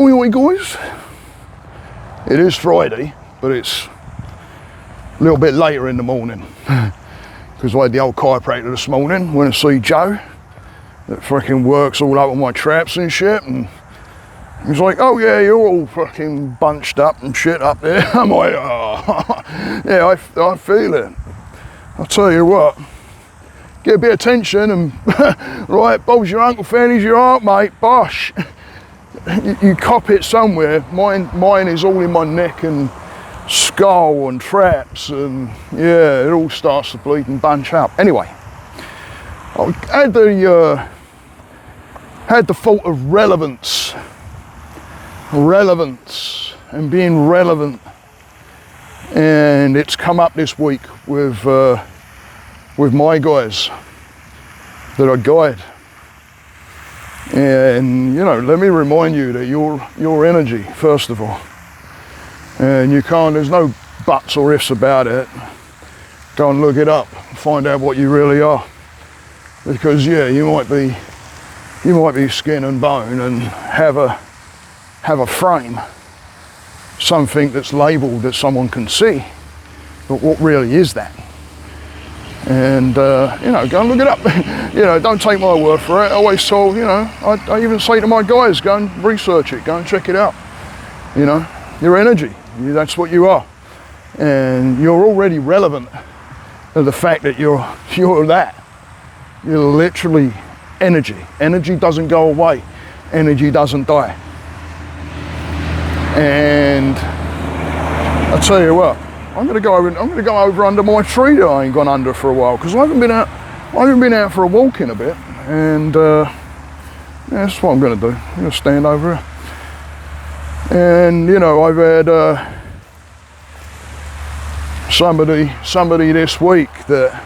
Oi, oi, guys. It is Friday, but it's a little bit later in the morning because I had the old chiropractor this morning. Went to see Joe that freaking works all over my traps and shit, and he's like, oh yeah, you're all fucking bunched up and shit up there. I'm like, oh, yeah, I feel it. I'll tell you what, get a bit of tension and right, Bob's your uncle, Fanny's your aunt, mate, bosh. You cop it somewhere. Mine is all in my neck and skull and traps, and yeah, it all starts to bleed and bunch up. Anyway, I had the thought of relevance and being relevant, and it's come up this week with my guys that I guide. And you know, let me remind you that your energy, first of all, and there's no buts or ifs about it. Go and look it up, find out what you really are, because yeah, you might be skin and bone and have a frame, something that's labelled that someone can see, but what really is that? And you know, go and look it up. You know, don't take my word for it. I always told, you know, I even say to my guys, go and research it, go and check it out. You know, your energy, that's what you are, and you're already relevant to the fact that you're that. You're literally energy. Energy doesn't go away. Energy doesn't die. And I tell you what, I'm gonna go over under my tree that I ain't gone under for a while, because I haven't been out for a walk in a bit, and yeah, that's what I'm gonna do. I'm gonna stand over here. And you know, I've had somebody this week that,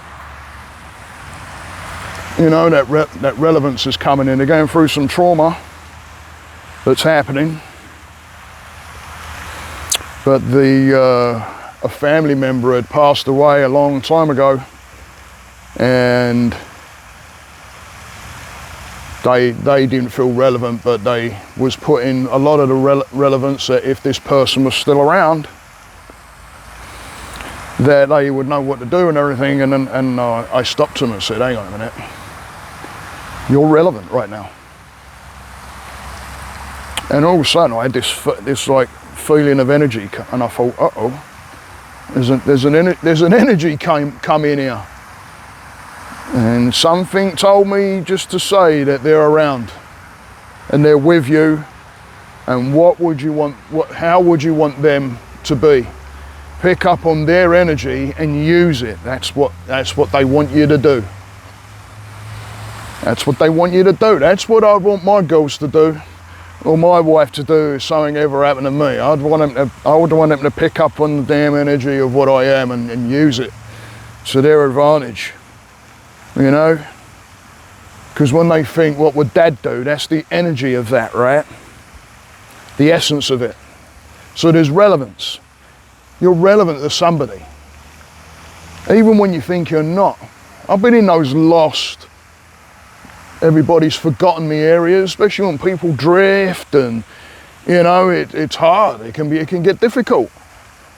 you know, that relevance is coming in. They're going through some trauma that's happening, but a family member had passed away a long time ago, and they didn't feel relevant, but they was putting a lot of the relevance that if this person was still around, that they would know what to do and everything. And I stopped them and said, hang on a minute, you're relevant right now. And all of a sudden I had this like feeling of energy, and I thought, uh-oh, there's an energy come in here, and something told me just to say that they're around and they're with you. And how would you want them to be? Pick up on their energy and use it. That's what they want you to do. That's what they want you to do. That's what I want my girls to do, or my wife to do, if something ever happened to me. I would want them to pick up on the damn energy of what I am and use it to their advantage, you know? Because when they think, what would Dad do? That's the energy of that, right? The essence of it. So there's relevance. You're relevant to somebody, even when you think you're not. I've been in those lost, everybody's forgotten me areas, especially when people drift, and you know, it's hard. It can get difficult,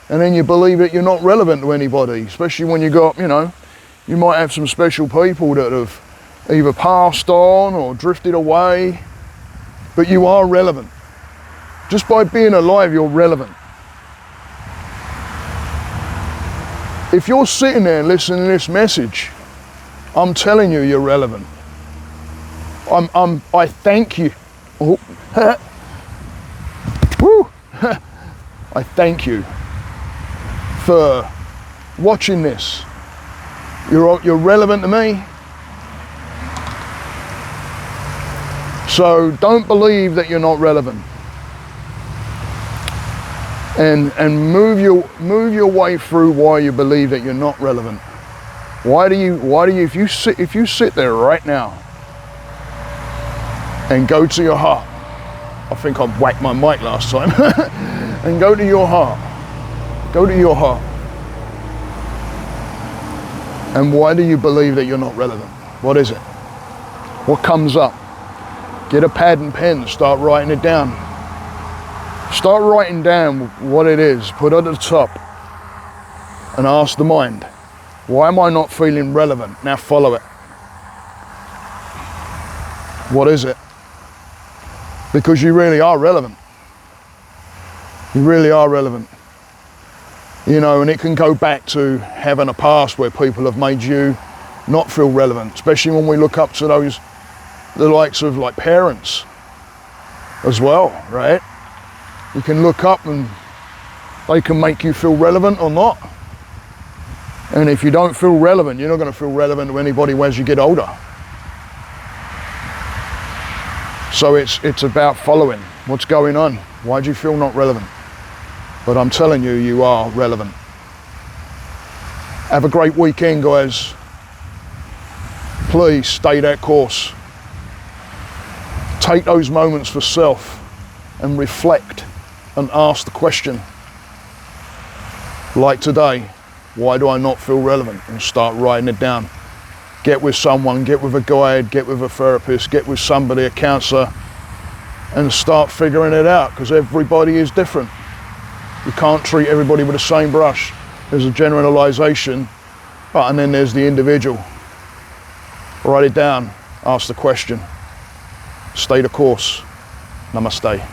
and then you believe that you're not relevant to anybody, especially when you got, you know, you might have some special people that have either passed on or drifted away, but you are relevant. Just by being alive, you're relevant. If you're sitting there listening to this message, I'm telling you, you're relevant. I thank you. Oh. Woo. I thank you for watching this. You're relevant to me. So don't believe that you're not relevant. And move your way through why you believe that you're not relevant. Why do you if you sit there right now and go to your heart. I think I whacked my mic last time. And go to your heart. Go to your heart. And why do you believe that you're not relevant? What is it? What comes up? Get a pad and pen, start writing it down. Start writing down what it is, put it at the top, and ask the mind, why am I not feeling relevant? Now follow it. What is it? Because you really are relevant. You really are relevant. You know, and it can go back to having a past where people have made you not feel relevant, especially when we look up to the likes of like parents as well, right? You can look up and they can make you feel relevant or not. And if you don't feel relevant, you're not going to feel relevant to anybody as you get older. So it's about following what's going on. Why do you feel not relevant? But I'm telling you, you are relevant. Have a great weekend, guys. Please stay that course. Take those moments for self and reflect and ask the question, like today, why do I not feel relevant? And start writing it down. Get with someone, get with a guide, get with a therapist, get with somebody, a counsellor, and start figuring it out, because everybody is different. You can't treat everybody with the same brush. There's a generalisation, and then there's the individual. Write it down, ask the question, stay the course. Namaste.